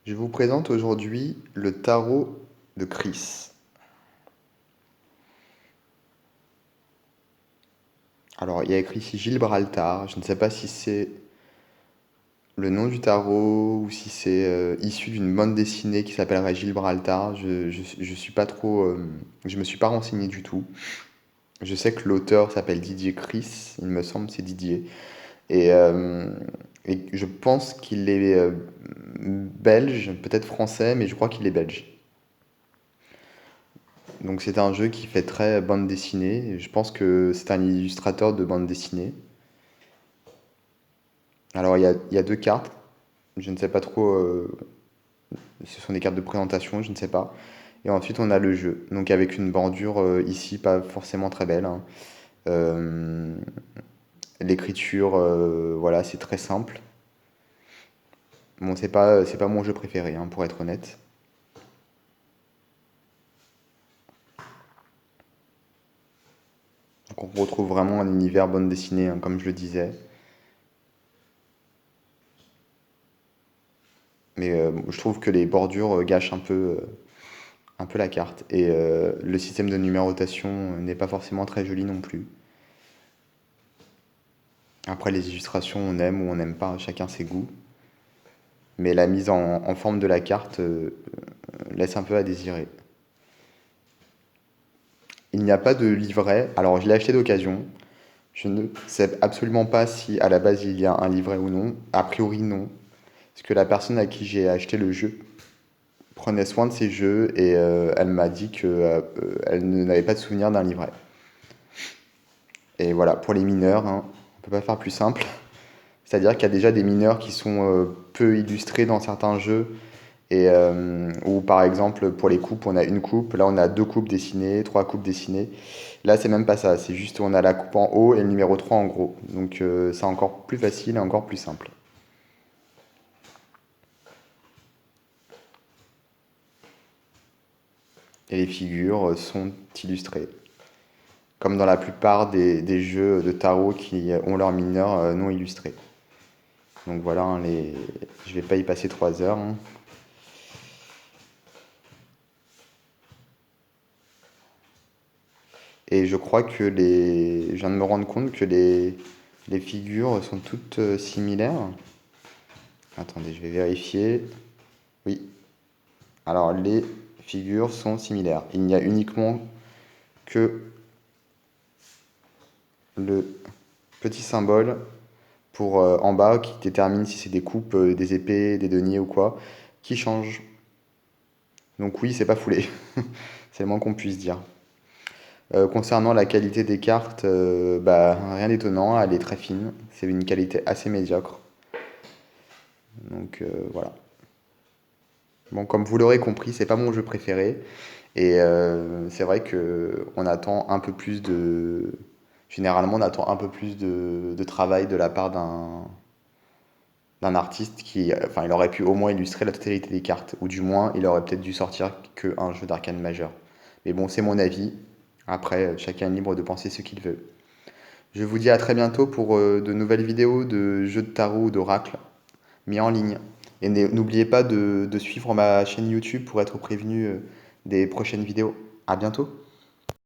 Je vous présente aujourd'hui le tarot de Chris. Alors, il y a écrit ici Gibraltar. Je ne sais pas si c'est le nom du tarot ou si c'est issu d'une bande dessinée qui s'appellerait Gibraltar. Je suis pas trop, je me suis pas renseigné du tout. Je sais que l'auteur s'appelle Didier Chris, il me semble, c'est Didier. Et, euh, et je pense qu'il est belge, peut-être français, mais je crois qu'il est belge. Donc c'est un jeu qui fait très bande dessinée. Je pense que c'est un illustrateur de bande dessinée. Alors il y a deux cartes. Je ne sais pas trop. Ce sont des cartes de présentation, je ne sais pas. Et ensuite on a le jeu. Donc avec une bordure ici pas forcément très belle, hein. Euh, L'écriture, voilà, c'est très simple. Bon, c'est pas mon jeu préféré, hein, pour être honnête. Donc on retrouve vraiment un univers bande dessinée, hein, comme je le disais. Mais je trouve que les bordures gâchent un peu la carte. Et le système de numérotation n'est pas forcément très joli non plus. Après, les illustrations, on aime ou on n'aime pas, chacun ses goûts. Mais la mise en forme de la carte laisse un peu à désirer. Il n'y a pas de livret. Alors, je l'ai acheté d'occasion. Je ne sais absolument pas si à la base il y a un livret ou non. A priori, non. Parce que la personne à qui j'ai acheté le jeu prenait soin de ses jeux et elle m'a dit qu'elle n'avait pas de souvenir d'un livret. Et voilà, pour les mineurs, hein, on peut pas faire plus simple. C'est-à-dire qu'il y a déjà des mineurs qui sont peu illustrés dans certains jeux. Et où par exemple pour les coupes, on a une coupe, là on a deux coupes dessinées, trois coupes dessinées. Là c'est même pas ça, c'est juste on a la coupe en haut et le numéro 3 en gros. Donc c'est encore plus facile et encore plus simple. Et les figures sont illustrées. Comme dans la plupart des jeux de tarot qui ont leurs mineurs non illustrés. Donc voilà, hein, je vais pas y passer 3 heures, hein. Et je crois que je viens de me rendre compte que les figures sont toutes similaires. Attendez, je vais vérifier. Oui. Alors, les figures sont similaires. Il n'y a uniquement que le petit symbole pour en bas qui détermine si c'est des coupes, des épées, des deniers ou quoi, qui change. Donc oui, c'est pas foulé. C'est le moins qu'on puisse dire. Concernant la qualité des cartes, bah, rien d'étonnant, elle est très fine. C'est une qualité assez médiocre. Donc voilà. Bon, comme vous l'aurez compris, c'est pas mon jeu préféré. Et c'est vrai que on attend un peu plus de. Généralement, on attend un peu plus de travail de la part d'un artiste qui. Enfin, il aurait pu au moins illustrer la totalité des cartes. Ou du moins, il aurait peut-être dû sortir qu'un jeu d'arcane majeur. Mais bon, c'est mon avis. Après, chacun est libre de penser ce qu'il veut. Je vous dis à très bientôt pour de nouvelles vidéos de jeux de tarot ou d'oracle mis en ligne. Et n'oubliez pas de suivre ma chaîne YouTube pour être prévenu des prochaines vidéos. À bientôt!